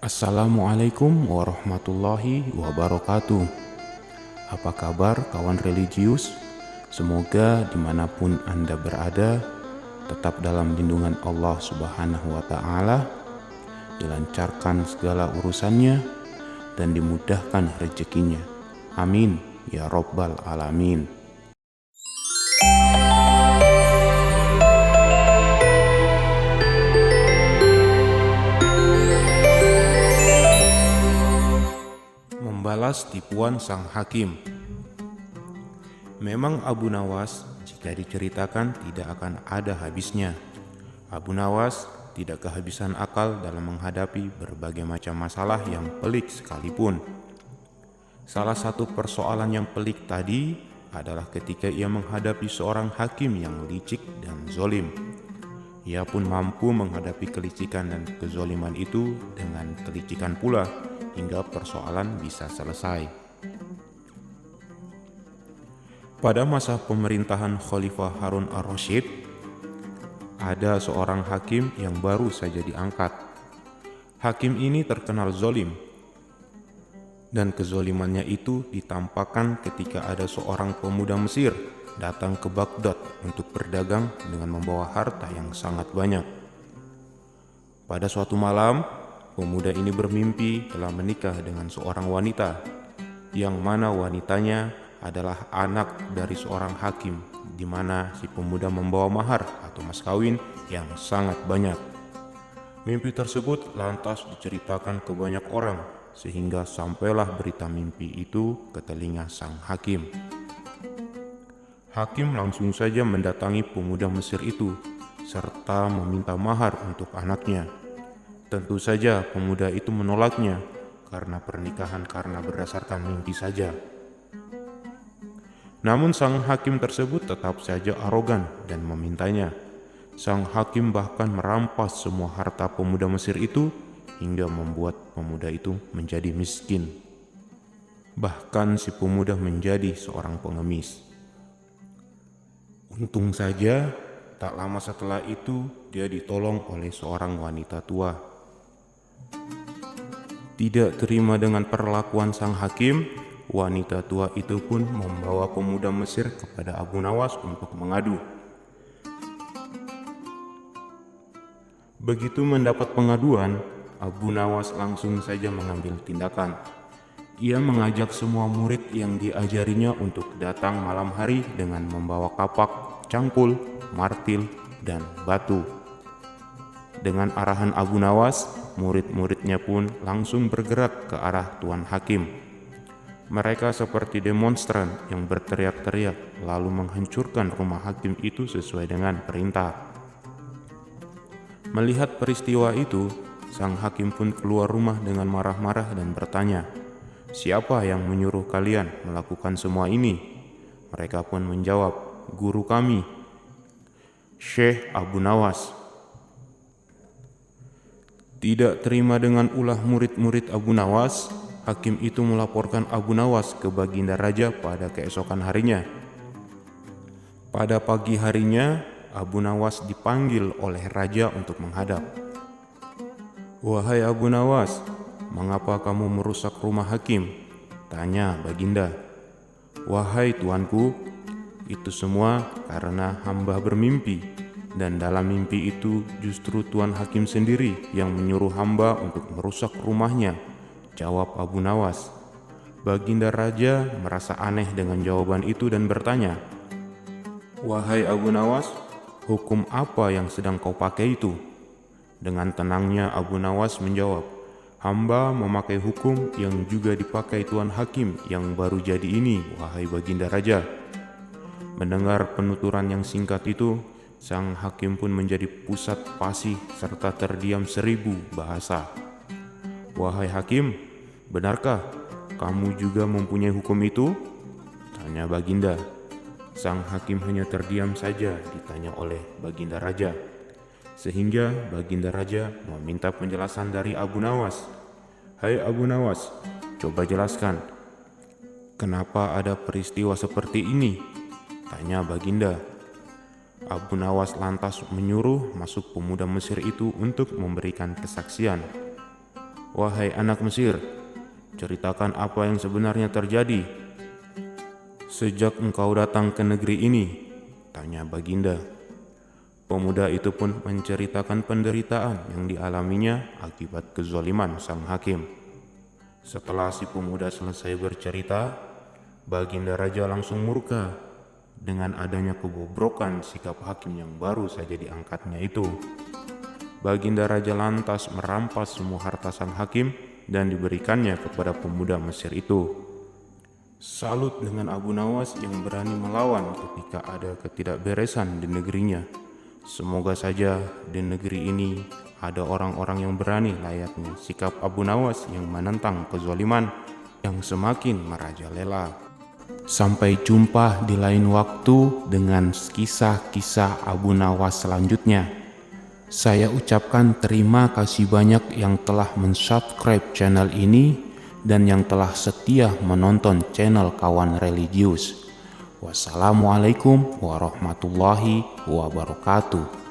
Assalamualaikum warahmatullahi wabarakatuh. Apa kabar kawan religius? Semoga dimanapun Anda berada tetap dalam lindungan Allah Subhanahu wa Ta'ala, dilancarkan segala urusannya dan dimudahkan rezekinya. Amin ya Rabbal Alamin. Membalas tipuan sang hakim. Memang Abu Nawas jika diceritakan tidak akan ada habisnya. Abu Nawas tidak kehabisan akal dalam menghadapi berbagai macam masalah yang pelik sekalipun. Salah satu persoalan yang pelik tadi adalah ketika ia menghadapi seorang hakim yang licik dan zolim. Ia pun mampu menghadapi kelicikan dan kezoliman itu dengan kelicikan pula hingga persoalan bisa selesai. Pada masa pemerintahan Khalifah Harun ar-Rasyid, ada seorang hakim yang baru saja diangkat. Hakim ini terkenal zolim, dan kezolimannya itu ditampakkan ketika ada seorang pemuda Mesir datang ke Baghdad untuk berdagang dengan membawa harta yang sangat banyak. Pada suatu malam, pemuda ini bermimpi telah menikah dengan seorang wanita, yang mana wanitanya adalah anak dari seorang hakim, di mana si pemuda membawa mahar atau mas kawin yang sangat banyak. Mimpi tersebut lantas diceritakan ke banyak orang, sehingga sampailah berita mimpi itu ke telinga sang hakim. Hakim langsung saja mendatangi pemuda Mesir itu, serta meminta mahar untuk anaknya. Tentu saja pemuda itu menolaknya, karena pernikahan karena berdasarkan mimpi saja. Namun sang hakim tersebut tetap saja arogan dan memintanya. Sang hakim bahkan merampas semua harta pemuda Mesir itu, hingga membuat pemuda itu menjadi miskin. Bahkan si pemuda menjadi seorang pengemis. Untung saja, tak lama setelah itu dia ditolong oleh seorang wanita tua. Tidak terima dengan perlakuan sang hakim, wanita tua itu pun membawa pemuda Mesir kepada Abu Nawas untuk mengadu. Begitu mendapat pengaduan, Abu Nawas langsung saja mengambil tindakan. Ia mengajak semua murid yang diajarinya untuk datang malam hari dengan membawa kapak, cangkul, martil, dan batu. Dengan arahan Abu Nawas, murid-muridnya pun langsung bergerak ke arah Tuan Hakim. Mereka seperti demonstran yang berteriak-teriak lalu menghancurkan rumah hakim itu sesuai dengan perintah. Melihat peristiwa itu, sang hakim pun keluar rumah dengan marah-marah dan bertanya, "Siapa yang menyuruh kalian melakukan semua ini?" Mereka pun menjawab, "Guru kami, Syekh Abu Nawas." Tidak terima dengan ulah murid-murid Abu Nawas, hakim itu melaporkan Abu Nawas ke Baginda Raja pada keesokan harinya. Pada pagi harinya, Abu Nawas dipanggil oleh raja untuk menghadap. "Wahai Abu Nawas, mengapa kamu merusak rumah hakim?" tanya Baginda. "Wahai tuanku, itu semua karena hamba bermimpi, dan dalam mimpi itu justru Tuan Hakim sendiri yang menyuruh hamba untuk merusak rumahnya," jawab Abu Nawas. Baginda Raja merasa aneh dengan jawaban itu dan bertanya, "Wahai Abu Nawas, hukum apa yang sedang kau pakai itu?" Dengan tenangnya Abu Nawas menjawab, "Hamba memakai hukum yang juga dipakai Tuan Hakim yang baru jadi ini, wahai Baginda Raja." Mendengar penuturan yang singkat itu, sang hakim pun menjadi pusat fasih serta terdiam 1000 bahasa. "Wahai hakim, benarkah kamu juga mempunyai hukum itu?" tanya Baginda. Sang hakim hanya terdiam saja ditanya oleh Baginda Raja, sehingga Baginda Raja meminta penjelasan dari Abu Nawas. "Hai Abu Nawas, coba jelaskan, kenapa ada peristiwa seperti ini?" tanya Baginda. Abu Nawas lantas menyuruh masuk pemuda Mesir itu untuk memberikan kesaksian. "Wahai anak Mesir, ceritakan apa yang sebenarnya terjadi sejak engkau datang ke negeri ini," tanya Baginda. Pemuda itu pun menceritakan penderitaan yang dialaminya akibat kezaliman sang hakim. Setelah si pemuda selesai bercerita, Baginda Raja langsung murka dengan adanya kebobrokan sikap hakim yang baru saja diangkatnya itu. Baginda Raja lantas merampas semua harta sang hakim dan diberikannya kepada pemuda Mesir itu. Salut dengan Abu Nawas yang berani melawan ketika ada ketidakberesan di negerinya. Semoga saja di negeri ini ada orang-orang yang berani layaknya sikap Abu Nawas yang menentang kezaliman yang semakin merajalela. Sampai jumpa di lain waktu dengan kisah-kisah Abu Nawas selanjutnya. Saya ucapkan terima kasih banyak yang telah mensubscribe channel ini dan yang telah setia menonton channel Kawan Religius. Wassalamualaikum warahmatullahi wabarakatuh.